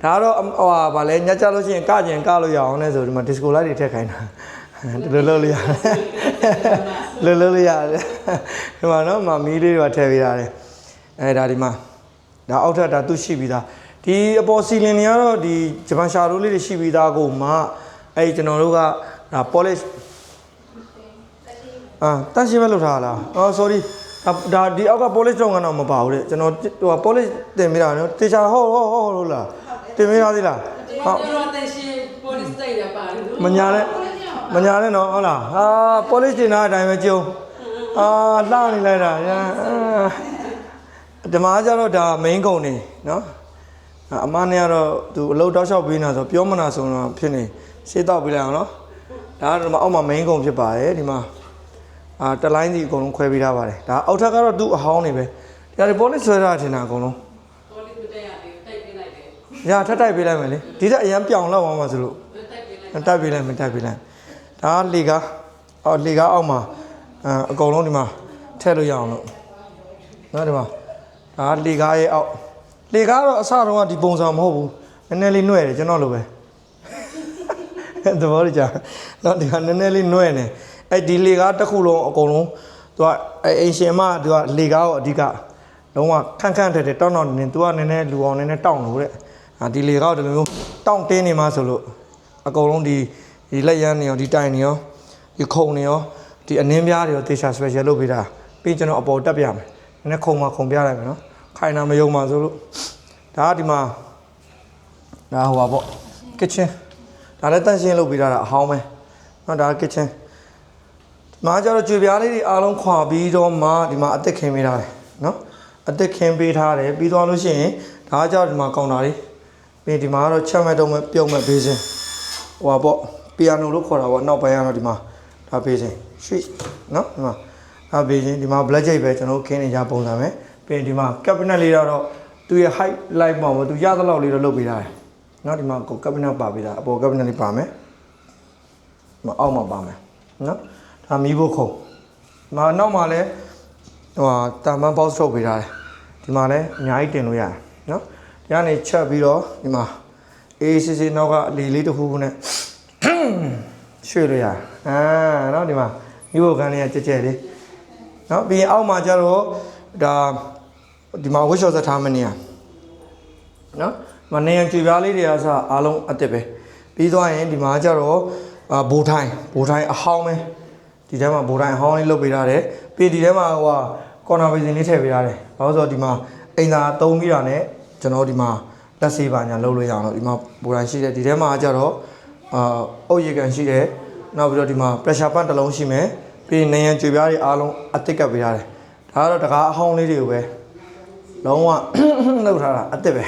ဒါတော့ဟိုဗာလဲညချလို့ရှိရင်ကကြင်ကလို့ရအောင်လဲဆိုဒီမှာ disco light တွေထည့်ခိုင်းတာဒီလိုလုပ်လို့ရတယ်လို့ရတယ်ဒီမှာနော်မီးလေးတွေထည့်ပေးရတယ်ဒါဒီမှာဒါအောက်ထပ်ဒါသူရှိပြီးသားဒီအပေါ်စီလင်တွေကတော့ဒီဂျပန်ရှာရိုးလေးတွေရှိပြီးသားကိုမှကျွန်တော်တို့ကဒါ polish တန်းရှင်းပဲလုပ်ထားလားsorry ဒါဒီအောက်က polish တော့ကတော့မပါဘူးတဲ့ကျွန်တော်ဟို polish တင်ပေးတာနော်တေချာဟုတ်လို့လားတင်ပေးထားသေးလားဟုတ်ကျွန်တော်တင်ရှင်း polish တိတ်ရပါတယ်မညာနဲ့နော်ဟုတ်လားpolish တင်တာအတိုင်းပဲကြုံလှနေလိုက်တာဒီမှာကျတော့ဒါ main ကုန်နေနော်အမနဲ့ကတော့သူအလုပ်တောက်လျှောက်ပေးနေတာဆိုပြောမနာဆိုတော့ဖြစ်နေရှေ့တော့ပေးလိုက်အောင်နော်ဒါကတော့အောက်မှာ main ကုန်ဖြစ်ပါတယ်ဒီမှာတလိုင်းစီအကုန်လုံးခွဲပေးထားပါတယ်ဒါအောက်ထပ်ကတော့သူ့အဟောင်းနေပဲဒါဒီ polish ဆွဲထားထင်တာအကုန်လုံး polish မတက်ရသေးဘူးတိုက်ပေးလိုက်တယ်ညာထပ်တိုက်ပေးလိုက်မယ်လေဒီတက်အရန်ပြောင်လောက်အောင်ပါဆိုလို့တိုက်ပေးလိုက်ဒါလေကားလေကားအောက်မှာအကုန်လုံးဒီမှာထည့်လို့ရအောင်လို့နော်ဒီမှာဒါလေကားရဲ့အောက်လေကားတော့အစတုန်းကဒီပုံစံမဟုတ်ဘူးနည်းနည်းလေးနှွဲ့တယ်ကျွန်တော်လိုပဲသဘောကျနော်ဒီကနည်းနည်းလေးနှွဲ့နေဒီလေကားတစ်ခုလုံးအကုန်လုံးသူကအင်ရှင်မသူကလေကားကိုအဓိကလုံးဝခန့်ထက်တယ်တောင်းနေသူကနည်းနည်းလူအောင်နည်းနည်းတောင်းလို့တဲ့ဒီလေကားကိုဒီလိုမျိုးတောင်းတင်းနေမှဆိုလို့အကုန်လုံးဒီလက်ရမ်းနေရောဒီတိုင်နေရောဒီခုံနေရောဒီအနင်းပြားတွေရောတေချာ special လုပ်ပေးတာပြီးကျွန်တော်အပေါ်တက်ပြမယ်နည်းနည်းခုံပြလိုက်မယ်နော်ခိုင်နာမယုံပါဆိုလို့ဒါကဒီမှာဒါဟိုပါပေါ့ kitchen ဒါလည်းတန့်ရှင်းလုပ်ပေးတာအဟောင်းပဲနော်ဒါ kitchen မှာကျတော့ကြွေပြားလေးတွေအားလုံးခွာပြီးတော့မှဒီမှာအသက်ခင်းပေးထားတယ်နော်အသက်ခင်းပေးထားတယ်ပြီးသွားလို့ရှိရင်ဒါကကျတော့ဒီမှာကောင်တာလေးပြီးဒီမှာကတော့ချက်မဲ့တုံးမဲ့ပြုံးမဲ့ဘေးစင်ဟိုပါပေါ့ပီယာနိုလို့ခေါ်တာပေါ့နောက်ပိုင်းကတော့ဒီမှာဒါဘေးစင်ရွှေ့နော်ဒီမှာဒါဘေးစင်ဒီမှာ black jade ပဲကျွန်တော်ခင်းနေကြပုံစံပဲပြီးဒီမှာ cabinet လေးတော့သူရဲ့ height light မှာပေါ့သူရသလောက်လေးတော့လုပ်ပေးထားတယ်နော်ဒီမှာကို cabinet ပါပေးတာအပေါ် cabinet လေးပါမယ်ဒီမှာအောက်မှာပါမယ်နော်ဒါမီးဖို့ခုံနောက်မှာလည်းဟိုတာမန် box ထုတ်ပေးထားတယ်ဒီမှာလည်းအများကြီးတင်လို့ရတယ်နော်ဒီကနေချက်ပြီးတော့ဒီမှာအေးစစ်နောက်ကလေလေးတစ်ခုခုနဲ့ရွှေ့လို့ရတယ်နော်ဒီမှာမီးဖို့ခန်းလေးကကြဲလေးနော်ပြီးရင်အောက်မှာကျတော့ဒါဒီမှာဝှက်လျှော်စထားမနေရနော်ဒီမှာနေရန်ကြွေပြားလေးတွေကစအားလုံးအစ်စ်ပဲပြီးသွားရင်ဒီမှာကျတော့ဘိုးထိုင်းအဟောင်းပဲဒီထဲမှာဘိုးတိုင်းအဟောင်းလေးလုပ်ပေးထားတယ်ပြီးဒီထဲမှာဟိုကော်နာဘေးစင်လေးထည့်ပေးထားတယ်ဘာလို့ဆိုတော့ဒီမှာအိမ်သာသုံးပြီးတာနဲ့ကျွန်တော်ဒီမှာလက်ဆေးပါညာလုပ်လို့ရအောင်လို့ဒီမှာဘိုးတိုင်းရှိတယ်ဒီထဲမှာကျတော့အုတ်ရေကန်ရှိတယ်နောက်ပြီးတော့ဒီမှာ pressure pump တစ်လုံးရှိမယ်ပြီးနေရန်ကြွေပြားတွေအားလုံးအစ်စ်ကပ်ပေးထားတယ်ဒါကတော့တကားအဟောင်းလေးတွေကိုပဲလုံးဝလုပ်ထားတာအစ်စ်ပဲ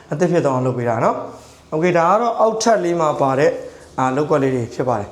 အစ်စ်ဖြစ်တော့လုပ်ပေးတာနော်โอเคဒါကတော့အောက်ထပ်လေးမှာပါတဲ့လောက်ကွက်လေးတွေဖြစ်ပါတယ်